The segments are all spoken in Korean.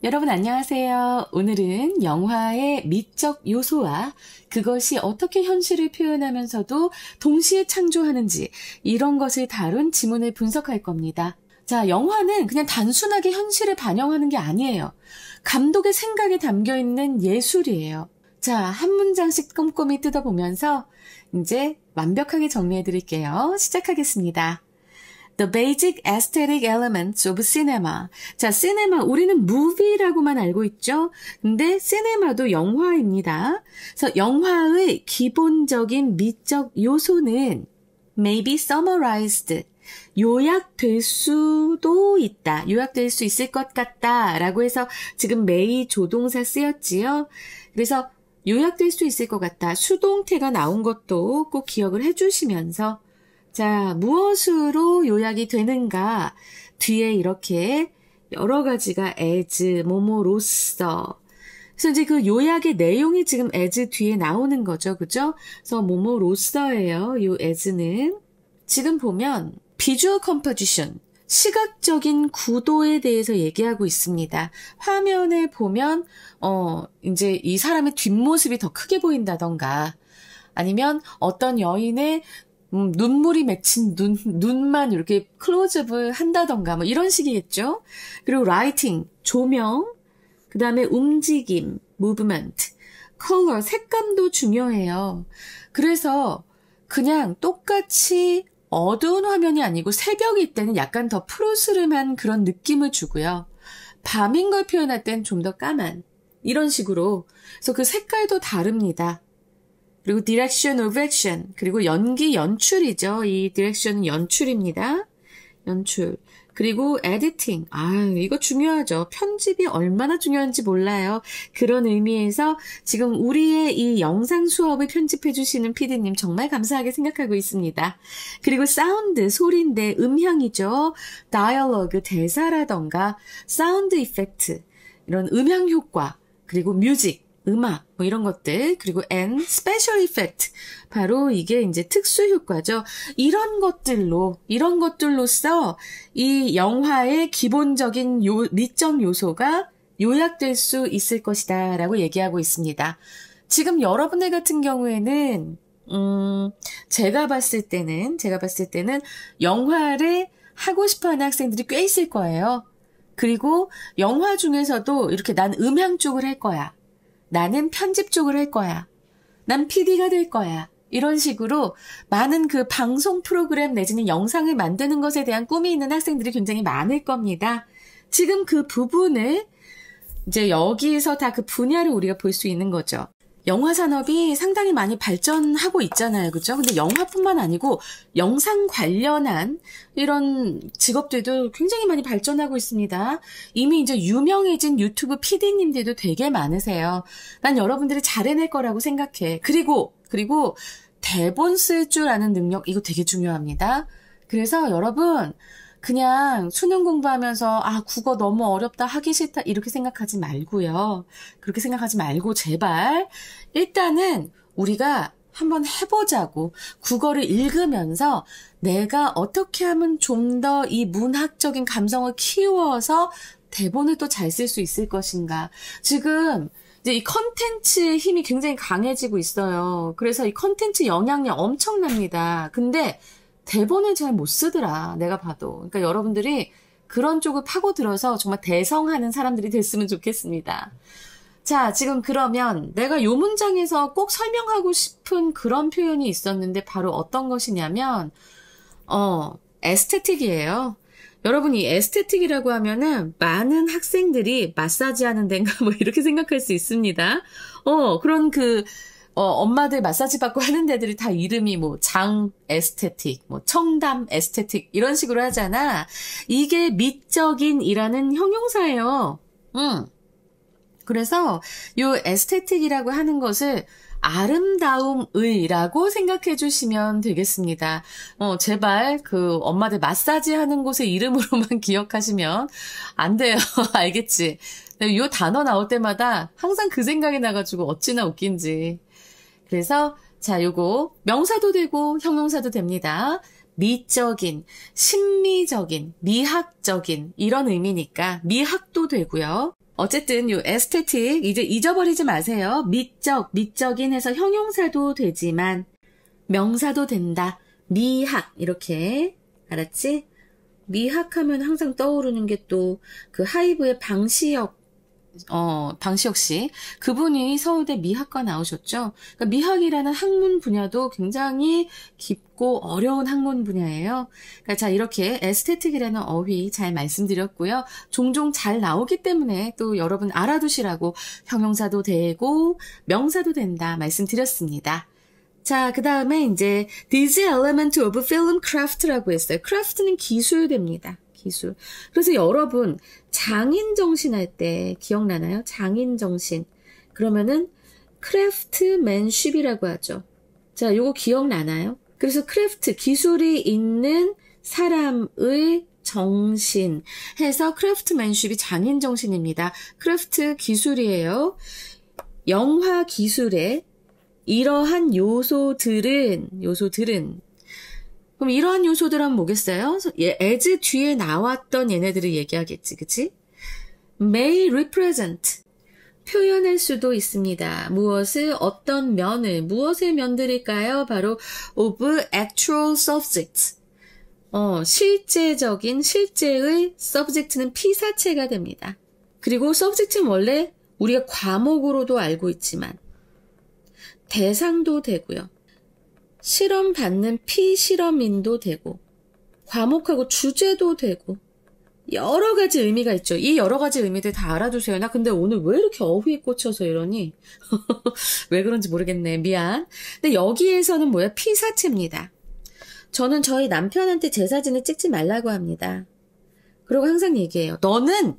여러분 안녕하세요. 오늘은 영화의 미적 요소와 그것이 어떻게 현실을 표현하면서도 동시에 창조하는지 이런 것을 다룬 지문을 분석할 겁니다. 자, 영화는 그냥 단순하게 현실을 반영하는 게 아니에요. 감독의 생각이 담겨있는 예술이에요. 자, 한 문장씩 꼼꼼히 뜯어보면서 이제 완벽하게 정리해 드릴게요. 시작하겠습니다. The basic aesthetic elements of cinema. 자, 시네마, 우리는 movie라고만 알고 있죠? 근데 시네마도 영화입니다. 그래서 영화의 기본적인 미적 요소는 may be summarized. 요약될 수도 있다. 요약될 수 있을 것 같다. 라고 해서 지금 may 조동사 쓰였지요? 그래서 요약될 수 있을 것 같다. 수동태가 나온 것도 꼭 기억을 해주시면서 자, 무엇으로 요약이 되는가? 뒤에 이렇게 여러 가지가 as, 뭐뭐로써. 그래서 이제 그 요약의 내용이 지금 as 뒤에 나오는 거죠. 그죠? 그래서 뭐뭐로써예요. 요 as는. 지금 보면 visual composition, 시각적인 구도에 대해서 얘기하고 있습니다. 화면에 보면 이제 이 사람의 뒷모습이 더 크게 보인다던가 아니면 어떤 여인의 눈물이 맺힌 눈만 이렇게 클로즈업을 한다던가 뭐 이런 식이겠죠. 그리고 라이팅, 조명, 그 다음에 움직임, 무브먼트, 컬러, 색감도 중요해요. 그래서 그냥 똑같이 어두운 화면이 아니고 새벽일 때는 약간 더 푸르스름한 그런 느낌을 주고요. 밤인 걸 표현할 땐 좀 더 까만 이런 식으로. 그래서 그 색깔도 다릅니다. 그리고 direction of action, 그리고 연기, 연출이죠. 이 direction은 연출입니다. 연출. 그리고 editing. 이거 중요하죠. 편집이 얼마나 중요한지 몰라요. 그런 의미에서 지금 우리의 이 영상 수업을 편집해 주시는 PD님 정말 감사하게 생각하고 있습니다. 그리고 사운드, 소리인데 음향이죠. dialogue, 대사라던가 사운드 이펙트, 이런 음향 효과, 그리고 뮤직, 음악, 뭐 이런 것들, 그리고 and special effect. 바로 이게 이제 특수 효과죠. 이런 것들로서 이 영화의 기본적인 미적 요소가 요약될 수 있을 것이다 라고 얘기하고 있습니다. 지금 여러분들 같은 경우에는, 제가 봤을 때는 영화를 하고 싶어 하는 학생들이 꽤 있을 거예요. 그리고 영화 중에서도 이렇게 난 음향 쪽을 할 거야. 나는 편집 쪽을 할 거야. 난 PD가 될 거야. 이런 식으로 많은 그 방송 프로그램 내지는 영상을 만드는 것에 대한 꿈이 있는 학생들이 굉장히 많을 겁니다. 지금 그 부분을 이제 여기에서 다 그 분야를 우리가 볼 수 있는 거죠. 영화 산업이 상당히 많이 발전하고 있잖아요. 그죠? 근데 영화뿐만 아니고 영상 관련한 이런 직업들도 굉장히 많이 발전하고 있습니다. 이미 이제 유명해진 유튜브 PD님들도 되게 많으세요. 난 여러분들이 잘 해낼 거라고 생각해. 그리고 대본 쓸 줄 아는 능력, 이거 되게 중요합니다. 그래서 여러분 그냥 수능 공부하면서 국어 너무 어렵다, 하기 싫다 이렇게 생각하지 말고요. 그렇게 생각하지 말고 제발 일단은 우리가 한번 해보자고. 국어를 읽으면서 내가 어떻게 하면 좀 더 이 문학적인 감성을 키워서 대본을 또 잘 쓸 수 있을 것인가. 지금 이제 이 컨텐츠의 힘이 굉장히 강해지고 있어요. 그래서 이 컨텐츠 영향력 엄청납니다. 근데 대본을 잘 못 쓰더라, 내가 봐도. 그러니까 여러분들이 그런 쪽을 파고들어서 정말 대성하는 사람들이 됐으면 좋겠습니다. 자, 지금 그러면 내가 요 문장에서 꼭 설명하고 싶은 그런 표현이 있었는데 바로 어떤 것이냐면 에스테틱이에요. 여러분, 이 에스테틱이라고 하면은 많은 학생들이 마사지 하는 데인가 뭐 이렇게 생각할 수 있습니다. 그런 엄마들 마사지 받고 하는 데들이 다 이름이 뭐 장 에스테틱, 뭐 청담 에스테틱 이런 식으로 하잖아. 이게 미적인이라는 형용사예요. 그래서 요 에스테틱이라고 하는 것을 아름다움의라고 생각해 주시면 되겠습니다. 제발 그 엄마들 마사지 하는 곳의 이름으로만 기억하시면 안 돼요. 알겠지? 요 단어 나올 때마다 항상 그 생각이 나가지고 어찌나 웃긴지. 그래서 자, 요거 명사도 되고 형용사도 됩니다. 미적인, 심미적인, 미학적인 이런 의미니까 미학도 되고요. 어쨌든 요 에스테틱 이제 잊어버리지 마세요. 미적인 해서 형용사도 되지만 명사도 된다. 미학 이렇게 알았지? 미학하면 항상 떠오르는 게 또 그 하이브의 방시혁 씨. 그분이 서울대 미학과 나오셨죠. 그러니까 미학이라는 학문 분야도 굉장히 깊고 어려운 학문 분야예요. 그러니까 자, 이렇게 에스테틱이라는 어휘 잘 말씀드렸고요. 종종 잘 나오기 때문에 또 여러분 알아두시라고 형용사도 되고 명사도 된다 말씀드렸습니다. 자, 그 다음에 이제 This element of film craft라고 했어요. craft는 기술됩니다. 기술. 그래서 여러분 장인정신 할 때 기억나나요? 장인정신. 그러면은 craftsmanship이라고 하죠. 자, 요거 기억나나요? 그래서 크래프트, 기술이 있는 사람의 정신 해서 craftsmanship이 장인정신입니다. 크래프트 기술이에요. 영화 기술의 이러한 요소들은 그럼 이러한 요소들은 뭐겠어요? as 뒤에 나왔던 얘네들을 얘기하겠지, 그치? may represent 표현할 수도 있습니다. 무엇을 어떤 면을 무엇의 면들일까요? 바로 of actual subjects. 실제의 subject는 피사체가 됩니다. 그리고 subject는 원래 우리가 과목으로도 알고 있지만 대상도 되고요. 실험 받는 피실험인도 되고 과목하고 주제도 되고 여러 가지 의미가 있죠. 이 여러 가지 의미들 다 알아두세요. 나 근데 오늘 왜 이렇게 어휘에 꽂혀서 이러니? 왜 그런지 모르겠네. 미안. 근데 여기에서는 뭐야? 피사체입니다. 저는 저희 남편한테 제 사진을 찍지 말라고 합니다. 그리고 항상 얘기해요. 너는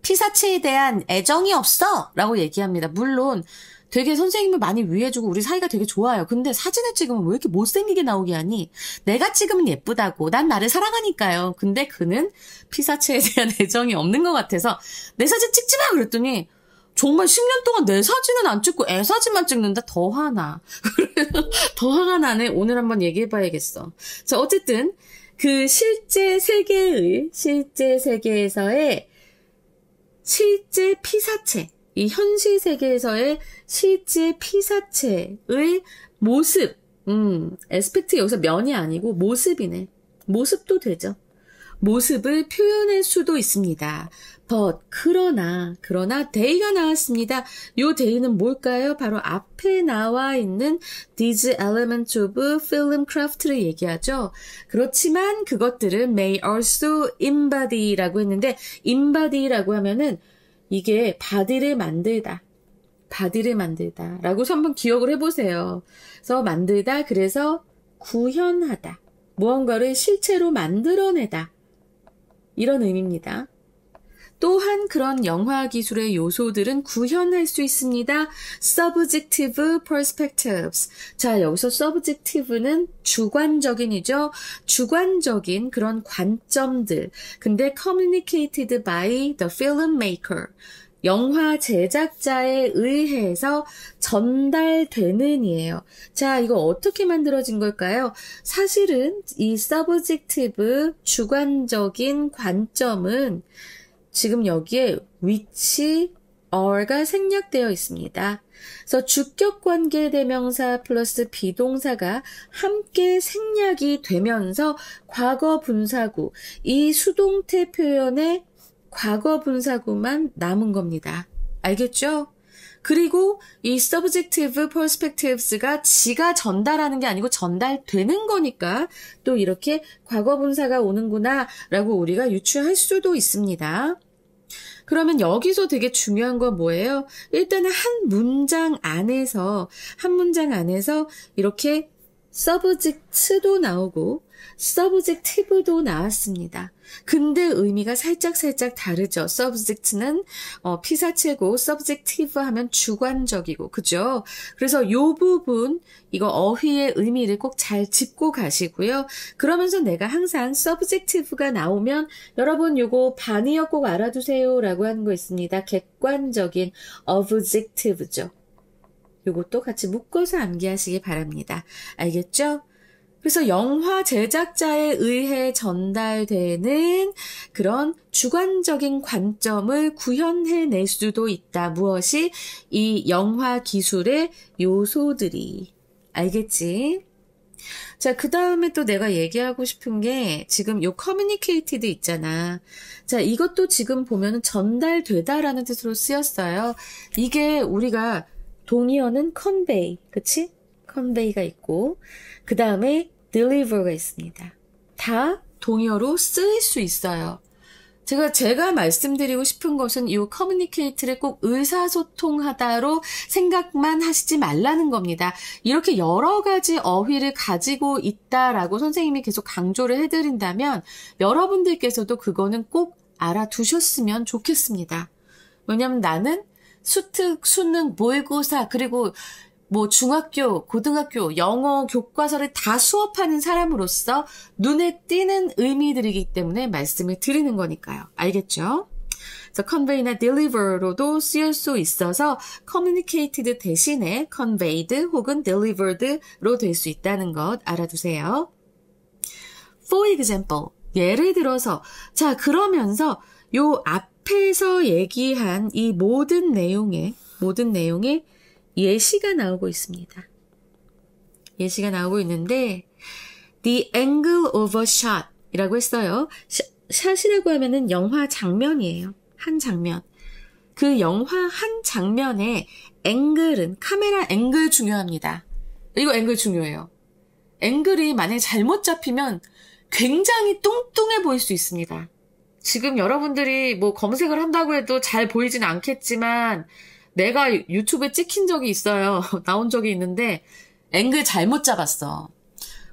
피사체에 대한 애정이 없어! 라고 얘기합니다. 물론 되게 선생님을 많이 위해주고 우리 사이가 되게 좋아요. 근데 사진을 찍으면 왜 이렇게 못생기게 나오게 하니? 내가 찍으면 예쁘다고. 난 나를 사랑하니까요. 근데 그는 피사체에 대한 애정이 없는 것 같아서 내 사진 찍지 마! 그랬더니 정말 10년 동안 내 사진은 안 찍고 애 사진만 찍는다? 더 화나. 더 화가 나네. 오늘 한번 얘기해봐야겠어. 자, 어쨌든 그 실제 세계에서의 실제 피사체, 이 현실 세계에서의 실제 피사체의 모습, 에스펙트 여기서 면이 아니고 모습이네. 모습도 되죠. 모습을 표현할 수도 있습니다. but, 그러나 they가 나왔습니다. 요 they는 뭘까요? 바로 앞에 나와 있는 these elements of film craft를 얘기하죠. 그렇지만 그것들은 may also embody라고 했는데 embody라고 하면은 이게 body를 만들다 라고 한번 기억을 해보세요. 그래서 만들다, 그래서 구현하다. 무언가를 실체로 만들어내다. 이런 의미입니다. 또한 그런 영화 기술의 요소들은 구현할 수 있습니다. subjective perspectives. 자, 여기서 subjective는 주관적인이죠. 주관적인 그런 관점들. 근데 communicated by the filmmaker. 영화 제작자에 의해서 전달되는 이에요. 자, 이거 어떻게 만들어진 걸까요? 사실은 이 subjective 주관적인 관점은 지금 여기에 which are가 생략되어 있습니다. 그래서 주격관계 대명사 플러스 비동사가 함께 생략이 되면서 과거 분사구, 이 수동태 표현의 과거 분사구만 남은 겁니다. 알겠죠? 그리고 이 subjective perspectives가 지가 전달하는 게 아니고 전달되는 거니까 또 이렇게 과거 분사가 오는구나 라고 우리가 유추할 수도 있습니다. 그러면 여기서 되게 중요한 건 뭐예요? 일단은 한 문장 안에서 이렇게 subject도 나오고 subjective도 나왔습니다. 근데 의미가 살짝 다르죠. subject는 피사체고 subjective 하면 주관적이고, 그죠? 그래서 요 부분, 이거 어휘의 의미를 꼭 잘 짚고 가시고요. 그러면서 내가 항상 subjective가 나오면 여러분 요거 반의역 꼭 알아두세요 라고 하는 거 있습니다. 객관적인 objective죠. 요것도 같이 묶어서 암기하시기 바랍니다. 알겠죠? 그래서 영화 제작자에 의해 전달되는 그런 주관적인 관점을 구현해낼 수도 있다. 무엇이? 이 영화 기술의 요소들이. 알겠지? 자, 그 다음에 또 내가 얘기하고 싶은 게 지금 요 communicated 있잖아. 자, 이것도 지금 보면은 전달되다라는 뜻으로 쓰였어요. 이게 우리가 동의어는 convey, 그치? convey가 있고 그 다음에 deliver가 있습니다. 다 동의어로 쓰일 수 있어요. 제가 말씀드리고 싶은 것은 이 communicate를 꼭 의사소통하다로 생각만 하시지 말라는 겁니다. 이렇게 여러 가지 어휘를 가지고 있다라고 선생님이 계속 강조를 해드린다면 여러분들께서도 그거는 꼭 알아두셨으면 좋겠습니다. 왜냐하면 나는 수특, 수능, 모의고사 그리고 뭐 중학교, 고등학교, 영어 교과서를 다 수업하는 사람으로서 눈에 띄는 의미들이기 때문에 말씀을 드리는 거니까요. 알겠죠? 그래서 convey나 deliver로도 쓰일 수 있어서 communicated 대신에 conveyed 혹은 delivered로 될 수 있다는 것 알아두세요. For example, 예를 들어서 자 그러면서 요 앞에서 얘기한 이 모든 내용에 예시가 나오고 있습니다. 예시가 나오고 있는데 The angle of a shot 이라고 했어요. 샷이라고 하면은 영화 장면이에요. 한 장면. 그 영화 한 장면의 앵글은 카메라 앵글 중요합니다. 이거 앵글 중요해요. 앵글이 만약에 잘못 잡히면 굉장히 뚱뚱해 보일 수 있습니다. 지금 여러분들이 뭐 검색을 한다고 해도 잘 보이진 않겠지만 내가 유튜브에 찍힌 적이 있어요. 나온 적이 있는데 앵글 잘못 잡았어.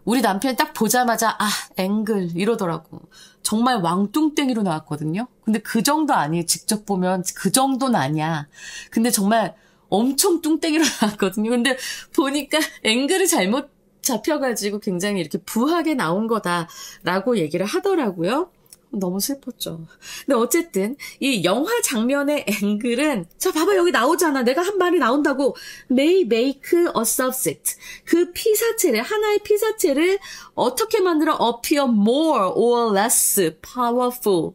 우리 남편이 딱 보자마자 앵글 이러더라고. 정말 왕뚱땡이로 나왔거든요. 근데 그 정도 아니에요. 직접 보면 그 정도는 아니야. 근데 정말 엄청 뚱땡이로 나왔거든요. 근데 보니까 앵글을 잘못 잡혀가지고 굉장히 이렇게 부하게 나온 거다라고 얘기를 하더라고요. 너무 슬펐죠. 근데 어쨌든 이 영화 장면의 앵글은 자 봐봐 여기 나오잖아. 내가 한 말이 나온다고 may make a subject 그 피사체를 하나의 피사체를 어떻게 만들어 appear more or less powerful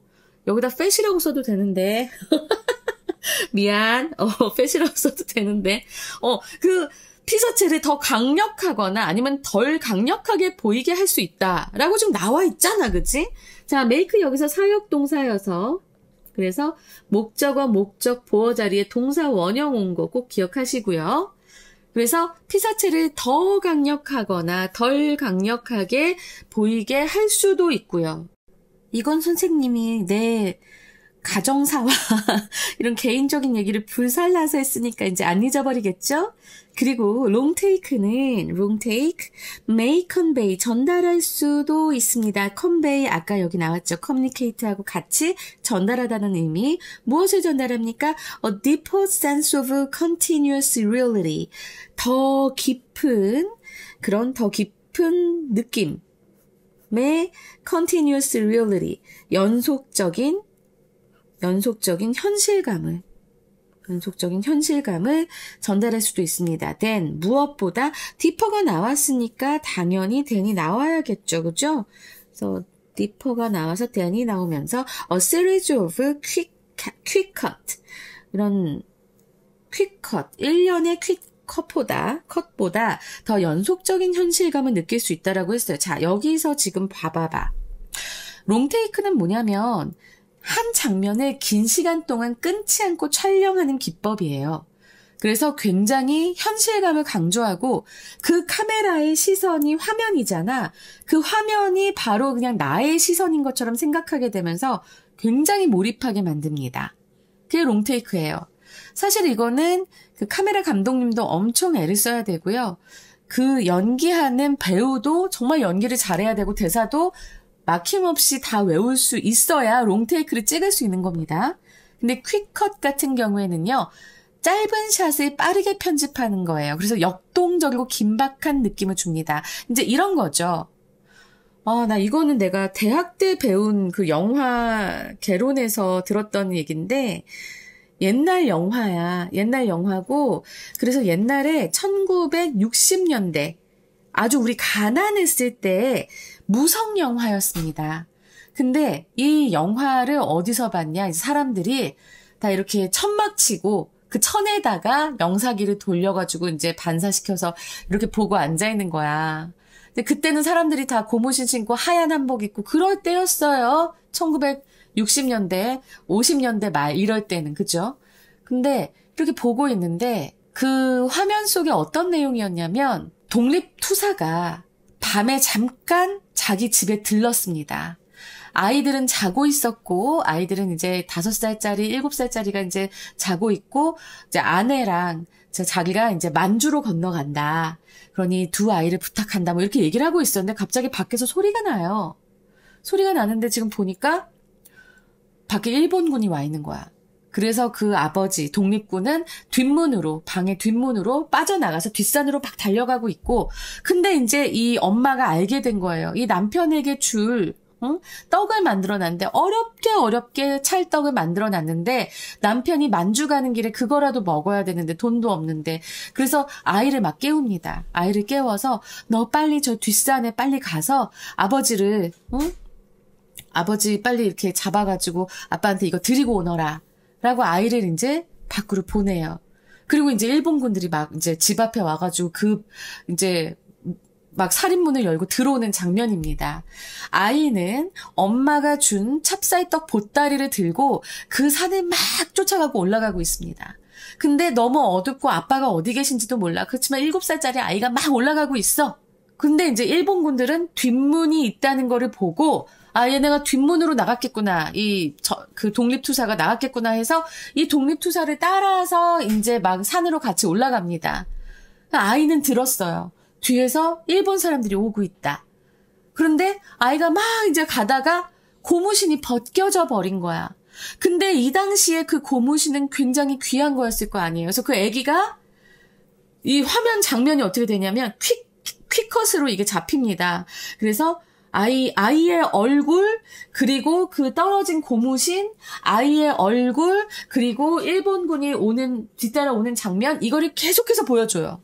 여기다 fat이라고 써도 되는데 미안 fat이라고 써도 되는데 그 피사체를 더 강력하거나 아니면 덜 강력하게 보이게 할 수 있다라고 지금 나와 있잖아. 그치? 자, make 여기서 사역동사여서 그래서 목적어, 목적, 보어 자리에 동사 원형 온 거 꼭 기억하시고요. 그래서 피사체를 더 강력하거나 덜 강력하게 보이게 할 수도 있고요. 이건 선생님이 내 가정사와 이런 개인적인 얘기를 불살라서 했으니까 이제 안 잊어버리겠죠? 그리고 long take는 long take, may convey 전달할 수도 있습니다. convey 아까 여기 나왔죠. communicate하고 같이 전달하다는 의미. 무엇을 전달합니까? A deeper sense of continuous reality. 더 깊은 느낌의 continuous reality. 연속적인 현실감을 전달할 수도 있습니다. then, 무엇보다 deeper가 나왔으니까 당연히 then이 나와야겠죠. 그죠? 그래서 deeper가 나와서 then이 나오면서 a series of quick cut 이런 quick cut, 일련의 quick 컷보다 더 연속적인 현실감을 느낄 수 있다라고 했어요. 자, 여기서 지금 봐봐봐. 롱테이크는 뭐냐면 한 장면을 긴 시간 동안 끊지 않고 촬영하는 기법이에요. 그래서 굉장히 현실감을 강조하고 그 카메라의 시선이 화면이잖아. 그 화면이 바로 그냥 나의 시선인 것처럼 생각하게 되면서 굉장히 몰입하게 만듭니다. 그게 롱테이크예요. 사실 이거는 그 카메라 감독님도 엄청 애를 써야 되고요. 그 연기하는 배우도 정말 연기를 잘해야 되고 대사도 막힘없이 다 외울 수 있어야 롱테이크를 찍을 수 있는 겁니다. 근데 퀵컷 같은 경우에는요. 짧은 샷을 빠르게 편집하는 거예요. 그래서 역동적이고 긴박한 느낌을 줍니다. 이제 이런 거죠. 나 이거는 내가 대학 때 배운 그 영화 개론에서 들었던 얘기인데 옛날 영화야. 옛날 영화고 그래서 옛날에 1960년대 아주 우리 가난했을 때 무성 영화였습니다. 근데 이 영화를 어디서 봤냐? 이제 사람들이 다 이렇게 천막 치고 그 천에다가 영사기를 돌려가지고 이제 반사시켜서 이렇게 보고 앉아있는 거야. 근데 그때는 사람들이 다 고무신 신고 하얀 한복 입고 그럴 때였어요. 1960년대, 50년대 말 이럴 때는. 그죠? 근데 이렇게 보고 있는데 그 화면 속에 어떤 내용이었냐면 독립투사가 밤에 잠깐 자기 집에 들렀습니다. 아이들은 자고 있었고, 아이들은 이제 5살짜리, 7살짜리가 이제 자고 있고, 이제 아내랑 자기가 이제 만주로 건너간다. 그러니 두 아이를 부탁한다. 뭐 이렇게 얘기를 하고 있었는데 갑자기 밖에서 소리가 나요. 소리가 나는데 지금 보니까 밖에 일본군이 와 있는 거야. 그래서 그 아버지, 독립군은 뒷문으로, 방의 뒷문으로 빠져나가서 뒷산으로 막 달려가고 있고, 근데 이제 이 엄마가 알게 된 거예요. 이 남편에게 줄, 떡을 만들어놨는데 어렵게 찰떡을 만들어놨는데 남편이 만주 가는 길에 그거라도 먹어야 되는데 돈도 없는데 그래서 아이를 막 깨웁니다. 아이를 깨워서 너 빨리 저 뒷산에 빨리 가서 아버지를 아버지 빨리 이렇게 잡아가지고 아빠한테 이거 드리고 오너라 라고 아이를 이제 밖으로 보내요. 그리고 이제 일본군들이 막 이제 집 앞에 와가지고 이제 막 살인문을 열고 들어오는 장면입니다. 아이는 엄마가 준 찹쌀떡 보따리를 들고 그 산을 막 쫓아가고 올라가고 있습니다. 근데 너무 어둡고 아빠가 어디 계신지도 몰라. 그렇지만 7살짜리 아이가 막 올라가고 있어. 근데 이제 일본군들은 뒷문이 있다는 거를 보고 얘네가 뒷문으로 나갔겠구나. 그 독립투사가 나갔겠구나 해서 이 독립투사를 따라서 이제 막 산으로 같이 올라갑니다. 아이는 들었어요. 뒤에서 일본 사람들이 오고 있다. 그런데 아이가 막 이제 가다가 고무신이 벗겨져 버린 거야. 근데 이 당시에 그 고무신은 굉장히 귀한 거였을 거 아니에요. 그래서 그 아기가 이 화면 장면이 어떻게 되냐면 퀵컷으로 이게 잡힙니다. 그래서 아이의 얼굴, 그리고 그 떨어진 고무신, 아이의 얼굴, 그리고 일본군이 뒤따라오는 장면, 이거를 계속해서 보여줘요.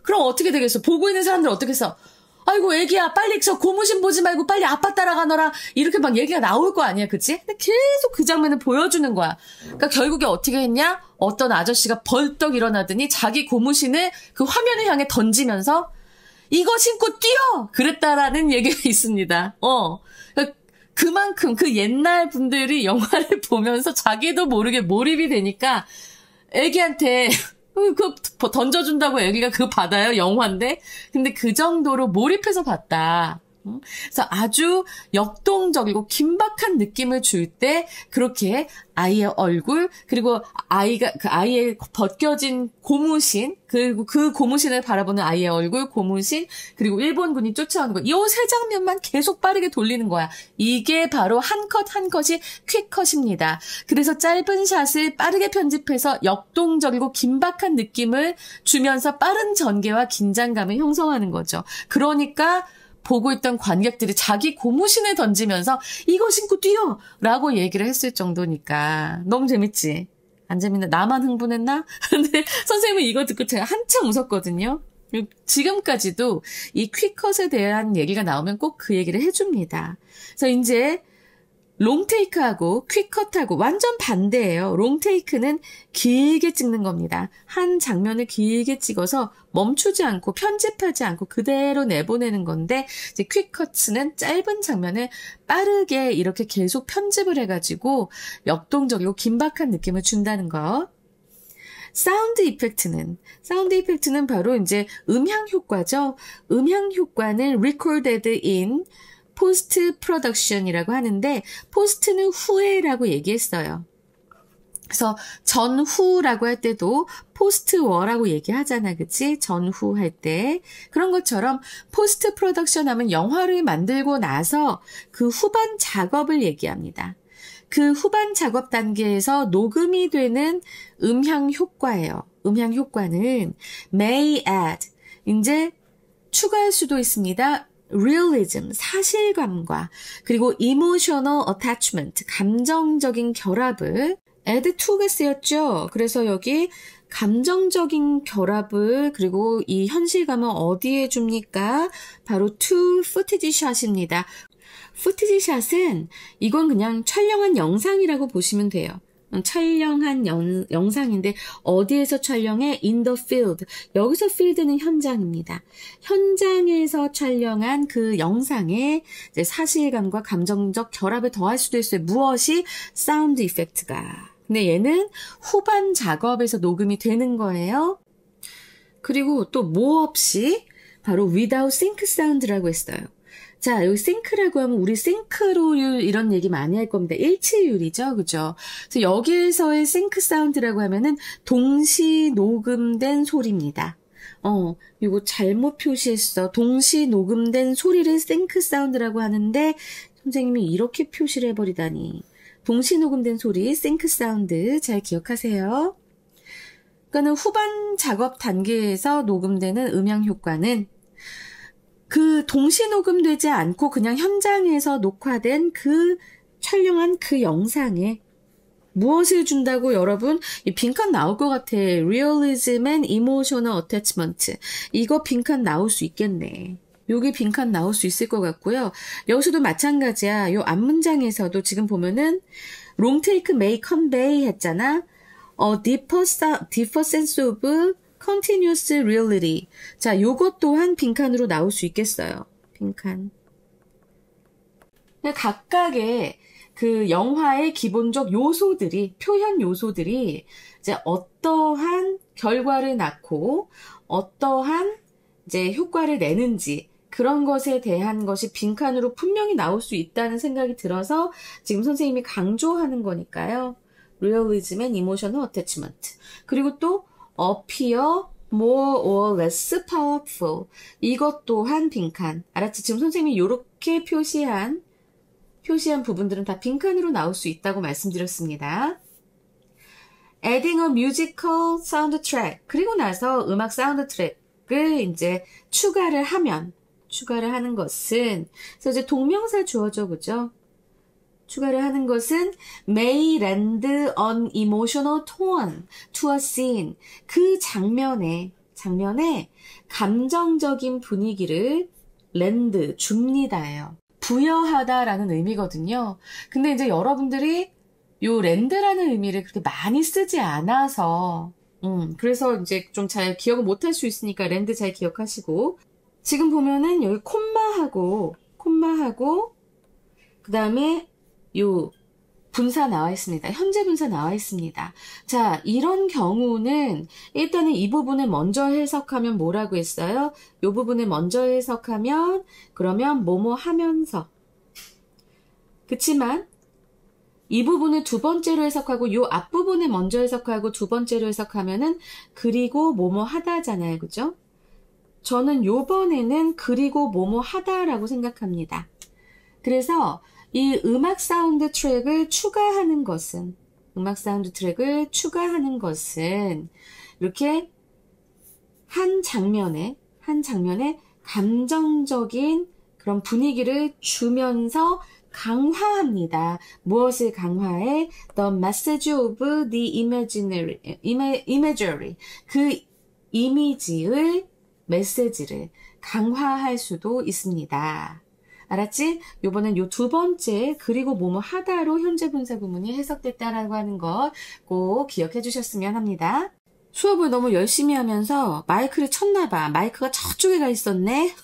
그럼 어떻게 되겠어? 보고 있는 사람들 어떻게 했어? 아이고 애기야 빨리 저 고무신 보지 말고 빨리 아빠 따라가너라 이렇게 막 얘기가 나올 거 아니야, 그치? 근데 계속 그 장면을 보여주는 거야. 그러니까 결국에 어떻게 했냐? 어떤 아저씨가 벌떡 일어나더니 자기 고무신을 그 화면을 향해 던지면서 이거 신고 뛰어! 그랬다라는 얘기가 있습니다. 그만큼 그 옛날 분들이 영화를 보면서 자기도 모르게 몰입이 되니까 애기한테 그거 던져준다고 애기가 그거 받아요? 영화인데? 근데 그 정도로 몰입해서 봤다. 그래서 아주 역동적이고 긴박한 느낌을 줄 때 그렇게 아이의 얼굴, 그리고 아이의 벗겨진 고무신, 그리고 그 고무신을 바라보는 아이의 얼굴, 고무신, 그리고 일본군이 쫓아오는 거. 이 세 장면만 계속 빠르게 돌리는 거야. 이게 바로 한 컷 한 컷이 퀵컷입니다. 그래서 짧은 샷을 빠르게 편집해서 역동적이고 긴박한 느낌을 주면서 빠른 전개와 긴장감을 형성하는 거죠. 그러니까 보고 있던 관객들이 자기 고무신을 던지면서 이거 신고 뛰어! 라고 얘기를 했을 정도니까 너무 재밌지? 안 재밌나? 나만 흥분했나? 근데 선생님은 이거 듣고 제가 한참 웃었거든요. 지금까지도 이 퀵컷에 대한 얘기가 나오면 꼭 그 얘기를 해줍니다. 그래서 이제 롱테이크하고 퀵컷하고 완전 반대예요. 롱테이크는 길게 찍는 겁니다. 한 장면을 길게 찍어서 멈추지 않고 편집하지 않고 그대로 내보내는 건데 이제 퀵컷은 짧은 장면을 빠르게 이렇게 계속 편집을 해가지고 역동적이고 긴박한 느낌을 준다는 거. 사운드 이펙트는 바로 이제 음향 효과죠. 음향 효과는 recorded in 포스트 프로덕션이라고 하는데 포스트는 후에라고 얘기했어요. 그래서 전후라고 할 때도 포스트워라고 얘기하잖아, 그치? 전후 할 때. 그런 것처럼 포스트 프로덕션 하면 영화를 만들고 나서 그 후반 작업을 얘기합니다. 그 후반 작업 단계에서 녹음이 되는 음향 효과예요. 음향 효과는 may add, 이제 추가할 수도 있습니다. realism, 사실감과 그리고 emotional attachment, 감정적인 결합을 add to가 쓰였죠. 그래서 여기 감정적인 결합을 그리고 이 현실감을 어디에 줍니까? 바로 to footage 샷입니다. footage 샷은 이건 그냥 촬영한 영상이라고 보시면 돼요. 촬영한 영상인데 어디에서 촬영해? In the field. 여기서 field는 현장입니다. 현장에서 촬영한 그 영상에 이제 사실감과 감정적 결합을 더할 수도 있어요. 무엇이? 사운드 이펙트가. 근데 얘는 후반 작업에서 녹음이 되는 거예요. 그리고 또 뭐 없이 바로 without sync sound라고 했어요. 자, 여기 싱크라고 하면 우리 싱크로율 이런 얘기 많이 할 겁니다. 일치율이죠. 그죠? 그래서 여기에서의 싱크 사운드라고 하면은 동시 녹음된 소리입니다. 이거 잘못 표시했어. 동시 녹음된 소리를 싱크 사운드라고 하는데 선생님이 이렇게 표시를 해버리다니. 동시 녹음된 소리, 싱크 사운드 잘 기억하세요. 그러니까는 후반 작업 단계에서 녹음되는 음향 효과는 그 동시 녹음되지 않고 그냥 현장에서 녹화된 그 촬영한 그 영상에 무엇을 준다고 여러분? 이 빈칸 나올 것 같아. Realism and Emotional Attachment. 이거 빈칸 나올 수 있겠네. 여기 빈칸 나올 수 있을 것 같고요. 여기서도 마찬가지야. 요 앞문장에서도 지금 보면은 Long take may convey 했잖아. Deeper sense of continuous reality. 자, 요것 또한 빈칸으로 나올 수 있겠어요. 빈칸. 각각의 그 영화의 기본적 요소들이, 표현 요소들이 이제 어떠한 결과를 낳고 어떠한 이제 효과를 내는지 그런 것에 대한 것이 빈칸으로 분명히 나올 수 있다는 생각이 들어서 지금 선생님이 강조하는 거니까요. Realism and Emotional Attachment. 그리고 또 appear more or less powerful. 이것 또한 빈칸. 알았지? 지금 선생님이 이렇게 표시한 부분들은 다 빈칸으로 나올 수 있다고 말씀드렸습니다. Adding a musical soundtrack. 그리고 나서 음악 사운드 트랙을 이제 추가를 하는 것은, 그래서 이제 동명사 주어져, 그죠? 추가를 하는 것은 may lend an emotional tone to a scene. 그 장면에 감정적인 분위기를 lend, 줍니다예요. 부여하다라는 의미거든요. 근데 이제 여러분들이 요 lend라는 의미를 그렇게 많이 쓰지 않아서 그래서 이제 좀 잘 기억을 못할 수 있으니까 lend 잘 기억하시고, 지금 보면은 여기 콤마하고 그 다음에 요 분사 나와 있습니다. 현재 분사 나와 있습니다. 자, 이런 경우는 일단은 이 부분을 먼저 해석하면 뭐라고 했어요? 요 부분을 먼저 해석하면 그러면 뭐뭐 하면서. 그치만 이 부분을 두 번째로 해석하고 요 앞부분을 먼저 해석하고 두 번째로 해석하면은 그리고 뭐뭐 하다잖아요. 그죠? 저는 요번에는 그리고 뭐뭐 하다라고 생각합니다. 그래서 이 음악 사운드 트랙을 추가하는 것은 이렇게 한 장면에 감정적인 그런 분위기를 주면서 강화합니다. 무엇을 강화해? The message of the imagery. 그 이미지의 메시지를 강화할 수도 있습니다. 알았지? 요번엔 요 두 번째 그리고 뭐뭐 하다로 현재 분사 구문이 해석됐다라고 하는 것 꼭 기억해 주셨으면 합니다. 수업을 너무 열심히 하면서 마이크를 쳤나 봐. 마이크가 저쪽에 가 있었네.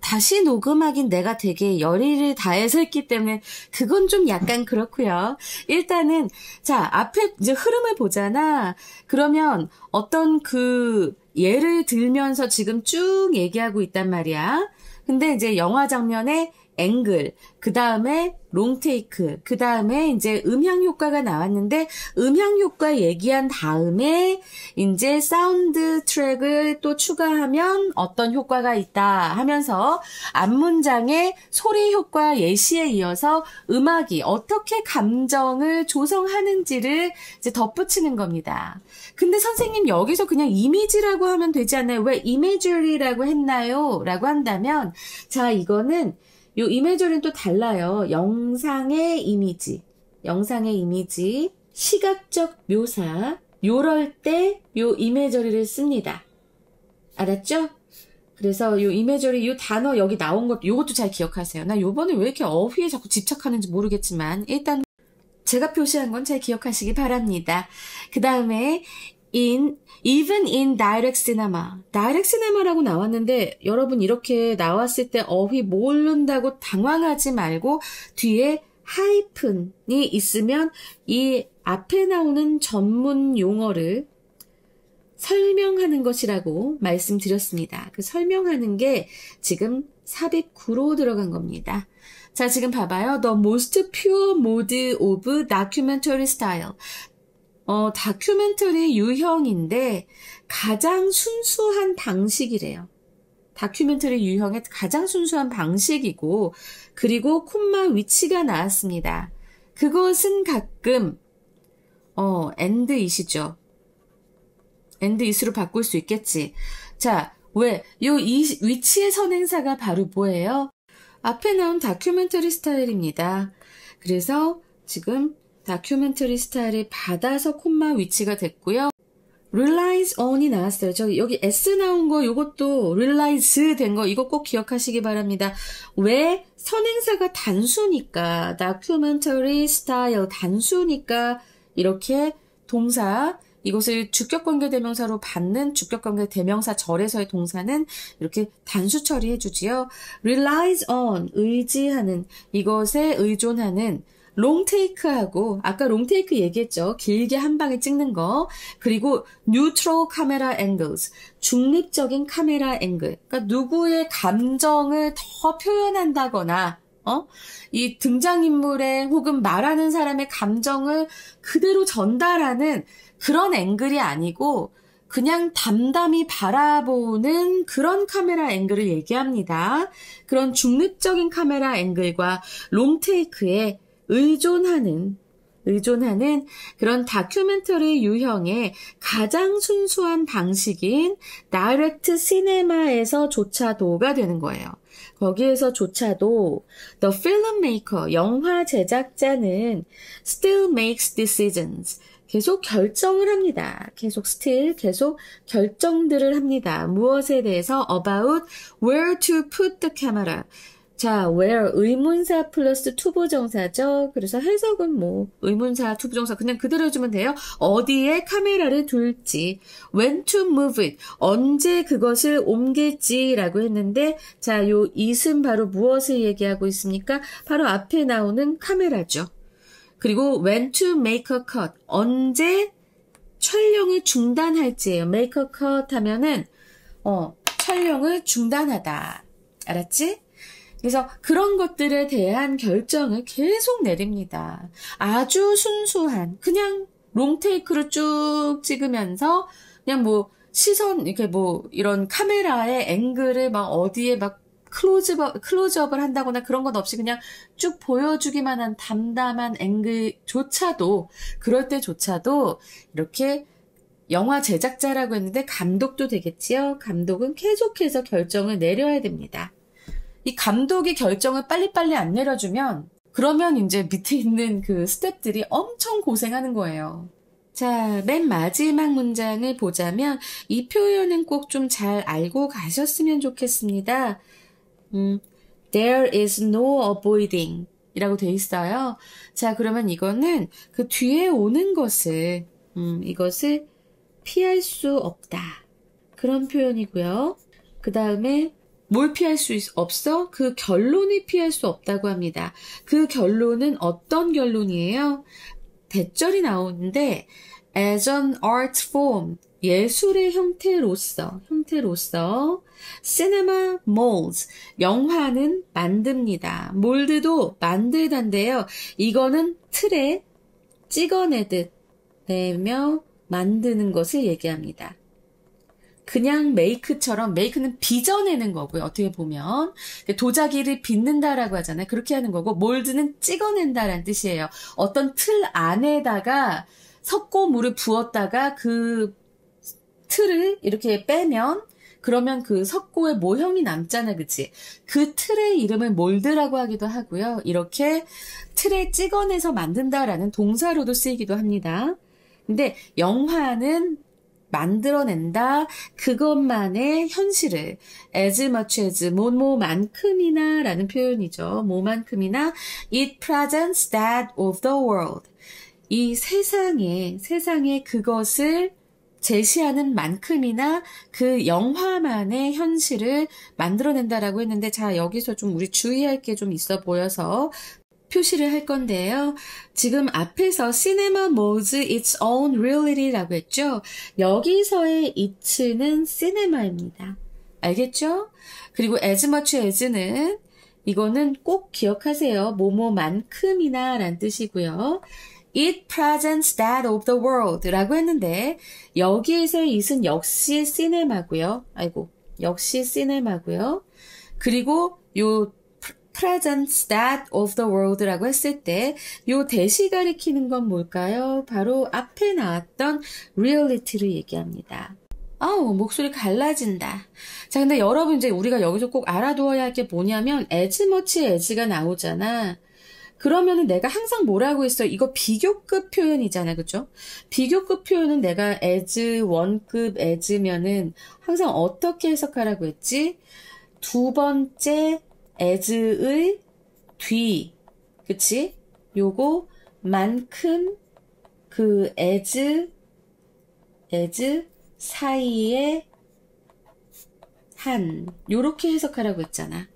다시 녹음하긴 내가 되게 열의를 다해서 했기 때문에 그건 좀 약간 그렇고요. 일단은 자, 앞에 이제 흐름을 보잖아. 그러면 어떤 그 예를 들면서 지금 쭉 얘기하고 있단 말이야. 근데 이제 영화 장면에 앵글, 그 다음에 롱테이크, 그 다음에 이제 음향 효과가 나왔는데 음향 효과 얘기한 다음에 이제 사운드 트랙을 또 추가하면 어떤 효과가 있다 하면서 앞문장에 소리 효과 예시에 이어서 음악이 어떻게 감정을 조성하는지를 이제 덧붙이는 겁니다. 근데 선생님 여기서 그냥 이미지라고 하면 되지 않나요? 왜 imagery라고 했나요? 라고 한다면 자, 이거는 요 이미저리는 또 달라요. 영상의 이미지, 시각적 묘사, 요럴 때 요 이미저리를 씁니다. 알았죠? 그래서 요 이미저리 요 단어 여기 나온 것 요것도 잘 기억하세요. 나 요번에 왜 이렇게 어휘에 자꾸 집착하는지 모르겠지만 일단 제가 표시한 건 잘 기억하시기 바랍니다. 그 다음에 even in direct cinema. direct cinema라고 나왔는데 여러분 이렇게 나왔을 때 어휘 모른다고 당황하지 말고 뒤에 하이픈이 있으면 이 앞에 나오는 전문 용어를 설명하는 것이라고 말씀드렸습니다. 그 설명하는 게 지금 삽입 구로 들어간 겁니다. 자, 지금 봐봐요. The most pure mode of documentary style. 다큐멘터리 유형인데 가장 순수한 방식이래요. 다큐멘터리 유형의 가장 순수한 방식이고 그리고 콤마 위치가 나왔습니다. 그것은 가끔 and it이죠. and it으로 바꿀 수 있겠지. 자, 왜? 이 위치의 선행사가 바로 뭐예요? 앞에 나온 다큐멘터리 스타일입니다. 그래서 지금 다큐멘터리 스타일을 받아서 콤마 위치가 됐고요. relies on이 나왔어요. 저기 여기 s 나온 거 요것도 relies 된 거 이거 꼭 기억하시기 바랍니다. 왜? 선행사가 단수니까 documentary style 단수니까 이렇게 동사 이것을 주격관계대명사로 받는 주격관계대명사 절에서의 동사는 이렇게 단수 처리해 주지요. relies on 의지하는 이것에 의존하는 롱테이크하고 아까 롱테이크 얘기했죠. 길게 한 방에 찍는 거. 그리고 neutral camera angles 중립적인 카메라 앵글. 그러니까 누구의 감정을 더 표현한다거나 이 등장인물의 혹은 말하는 사람의 감정을 그대로 전달하는 그런 앵글이 아니고 그냥 담담히 바라보는 그런 카메라 앵글을 얘기합니다. 그런 중립적인 카메라 앵글과 롱테이크에 의존하는 그런 다큐멘터리 유형의 가장 순수한 방식인 다이렉트 시네마에서조차도가 되는 거예요. 거기에서조차도 the filmmaker, 영화 제작자는 still makes decisions. 계속 결정을 합니다. 계속 결정들을 합니다. 무엇에 대해서 about where to put the camera. 자, where 의문사 플러스 투부정사죠. 그래서 해석은 의문사, 투부정사 그냥 그대로 해주면 돼요. 어디에 카메라를 둘지, when to move it, 언제 그것을 옮길지라고 했는데, 자, 요 it은 바로 무엇을 얘기하고 있습니까? 바로 앞에 나오는 카메라죠. 그리고 when to make a cut, 언제 촬영을 중단할지예요. make a cut 하면은 촬영을 중단하다. 알았지? 그래서 그런 것들에 대한 결정을 계속 내립니다. 아주 순수한 그냥 롱테이크로 쭉 찍으면서 그냥 시선 이렇게 이런 카메라의 앵글을 막 어디에 막 클로즈업을 한다거나 그런 건 없이 그냥 쭉 보여주기만 한 담담한 앵글조차도 그럴 때조차도 이렇게 영화 제작자라고 했는데 감독도 되겠지요. 감독은 계속해서 결정을 내려야 됩니다. 이 감독이 결정을 빨리빨리 안 내려주면 그러면 이제 밑에 있는 그 스태프들이 엄청 고생하는 거예요. 자, 맨 마지막 문장을 보자면 이 표현은 꼭 좀 잘 알고 가셨으면 좋겠습니다. There is no avoiding 이라고 돼 있어요. 자, 그러면 이거는 그 뒤에 오는 것을 이것을 피할 수 없다. 그런 표현이고요. 그 다음에 뭘 피할 수 없어? 그 결론이 피할 수 없다고 합니다. 그 결론은 어떤 결론이에요? 대절이 나오는데 as an art form, 예술의 형태로서 cinema molds, 영화는 만듭니다. 몰드도 만들단데요. 이거는 틀에 찍어내듯 내며 만드는 것을 얘기합니다. 그냥 메이크처럼 메이크는 빚어내는 거고요. 어떻게 보면 도자기를 빚는다라고 하잖아요. 그렇게 하는 거고 몰드는 찍어낸다라는 뜻이에요. 어떤 틀 안에다가 석고물을 부었다가 그 틀을 이렇게 빼면 그러면 그 석고의 모형이 남잖아, 그치? 그 틀의 이름을 몰드라고 하기도 하고요. 이렇게 틀에 찍어내서 만든다라는 동사로도 쓰이기도 합니다. 근데 영화는 만들어낸다. 그것만의 현실을 as much as 뭐만큼이나 라는 표현이죠. 뭐만큼이나 it presents that of the world. 이 세상에 그것을 제시하는 만큼이나 그 영화만의 현실을 만들어낸다라고 했는데, 자, 여기서 좀 우리 주의할 게 좀 있어 보여서 표시를 할 건데요. 지금 앞에서 cinema modes its own reality라고 했죠. 여기서의 it는 cinema입니다. 알겠죠? 그리고 as much as는 이거는 꼭 기억하세요. 뭐뭐만큼이나 라는 뜻이고요. It presents that of the world 라고 했는데 여기에서의 it은 역시 cinema고요. 역시 cinema고요. 그리고 요 presents that of the world 라고 했을 때 요 대시 가리키는 건 뭘까요? 바로 앞에 나왔던 reality를 얘기합니다. 아우, 목소리 갈라진다. 자, 근데 여러분 이제 우리가 여기서 꼭 알아두어야 할 게 뭐냐면 as much as가 나오잖아. 그러면은 내가 항상 뭐라고 했어? 이거 비교급 표현이잖아. 그죠? 비교급 표현은 내가 as 원급 as면은 항상 어떻게 해석하라고 했지? 두 번째 as의 뒤. 그치? 요거 만큼 그 as 사이에 한 요렇게 해석하라고 했잖아.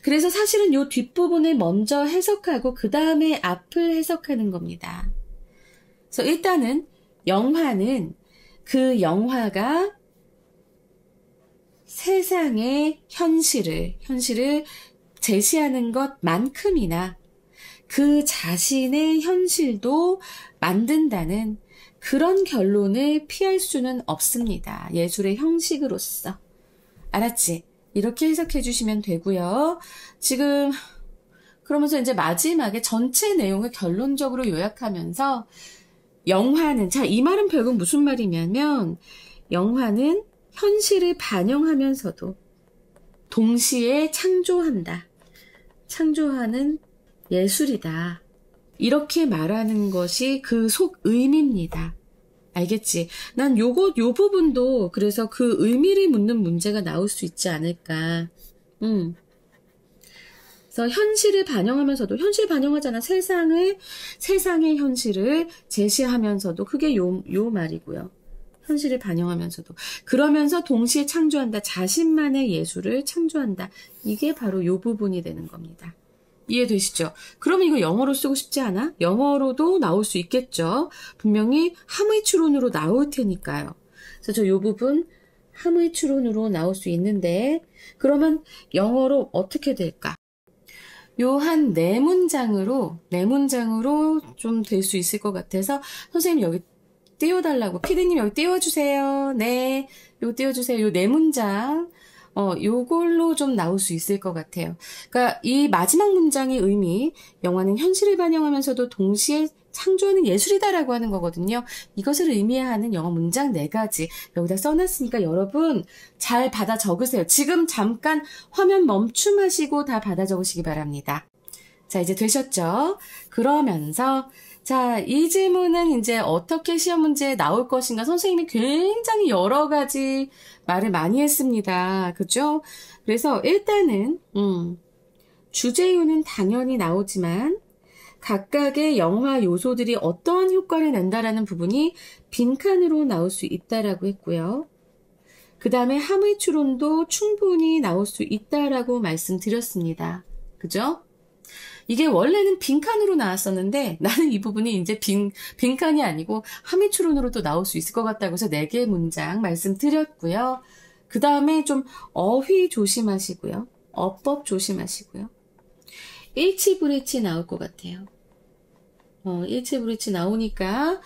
그래서 사실은 요 뒷부분을 먼저 해석하고 그 다음에 앞을 해석하는 겁니다. 그래서 일단은 영화는 그 영화가 세상의 현실을 제시하는 것만큼이나 그 자신의 현실도 만든다는 그런 결론을 피할 수는 없습니다. 예술의 형식으로서. 알았지? 이렇게 해석해 주시면 되고요. 지금 그러면서 이제 마지막에 전체 내용을 결론적으로 요약하면서 영화는, 자, 이 말은 결국 무슨 말이냐면 영화는 현실을 반영하면서도 동시에 창조한다. 창조하는 예술이다. 이렇게 말하는 것이 그 속 의미입니다. 알겠지? 난 요 부분도 그래서 그 의미를 묻는 문제가 나올 수 있지 않을까. 그래서 현실을 반영하면서도, 현실 반영하잖아. 세상의 현실을 제시하면서도, 그게 요 말이고요. 현실을 반영하면서도. 그러면서 동시에 창조한다. 자신만의 예술을 창조한다. 이게 바로 요 부분이 되는 겁니다. 이해되시죠? 그러면 이거 영어로 쓰고 싶지 않아? 영어로도 나올 수 있겠죠? 분명히 함의 추론으로 나올 테니까요. 그래서 저 요 부분 함의 추론으로 나올 수 있는데, 그러면 영어로 어떻게 될까? 요 한 네 문장으로 좀 될 수 있을 것 같아서 선생님 여기 띄워달라고, 피디님 여기 띄워주세요. 네, 요거 띄워주세요. 요 네 문장 요걸로 좀 나올 수 있을 것 같아요. 그러니까 이 마지막 문장의 의미, 영화는 현실을 반영하면서도 동시에 창조하는 예술이다라고 하는 거거든요. 이것을 의미하는 영어 문장 4가지 여기다 써놨으니까 여러분 잘 받아 적으세요. 지금 잠깐 화면 멈춤하시고 다 받아 적으시기 바랍니다. 자, 이제 되셨죠? 그러면서 자, 이 질문은 이제 어떻게 시험 문제에 나올 것인가, 선생님이 굉장히 여러 가지 말을 많이 했습니다. 그죠? 그래서 일단은 주제유는 당연히 나오지만 각각의 영화 요소들이 어떠한 효과를 낸다라는 부분이 빈칸으로 나올 수 있다라고 했고요. 그 다음에 함의 추론도 충분히 나올 수 있다라고 말씀드렸습니다. 그죠? 이게 원래는 빈칸으로 나왔었는데 나는 이 부분이 이제 빈칸이 아니고 함의 추론으로도 나올 수 있을 것 같다고 해서 4개의 문장 말씀드렸고요. 그 다음에 좀 어휘 조심하시고요. 어법 조심하시고요. 일치불일치 나올 것 같아요. 일치불일치 나오니까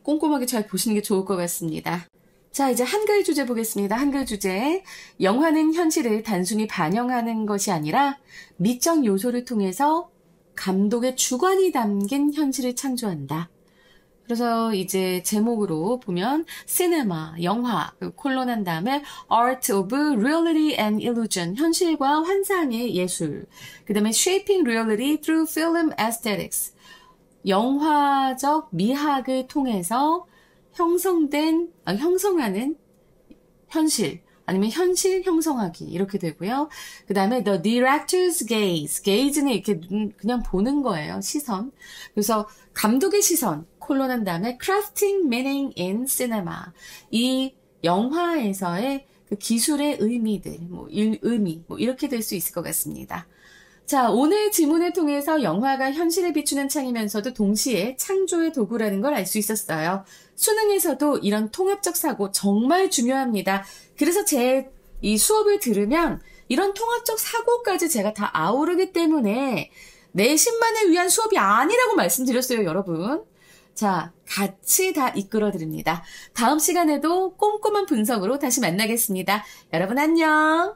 꼼꼼하게 잘 보시는 게 좋을 것 같습니다. 자, 이제 한글 주제 보겠습니다. 한글 주제. 영화는 현실을 단순히 반영하는 것이 아니라 미적 요소를 통해서 감독의 주관이 담긴 현실을 창조한다. 그래서 이제 제목으로 보면 시네마, 영화, 콜론한 다음에 Art of Reality and Illusion, 현실과 환상의 예술. 그 다음에 Shaping Reality Through Film Aesthetics. 영화적 미학을 통해서 형성하는 현실, 아니면 현실 형성하기 이렇게 되고요. 그 다음에 the director's gaze, gaze는 이렇게 그냥 보는 거예요. 시선. 그래서 감독의 시선, 콜론한 다음에 crafting meaning in cinema, 이 영화에서의 그 기술의 의미들, 의미 이렇게 될 수 있을 것 같습니다. 자, 오늘 지문을 통해서 영화가 현실을 비추는 창이면서도 동시에 창조의 도구라는 걸 알 수 있었어요. 수능에서도 이런 통합적 사고 정말 중요합니다. 그래서 제 이 수업을 들으면 이런 통합적 사고까지 제가 다 아우르기 때문에 내신만을 위한 수업이 아니라고 말씀드렸어요, 여러분. 자, 같이 다 이끌어 드립니다. 다음 시간에도 꼼꼼한 분석으로 다시 만나겠습니다. 여러분 안녕!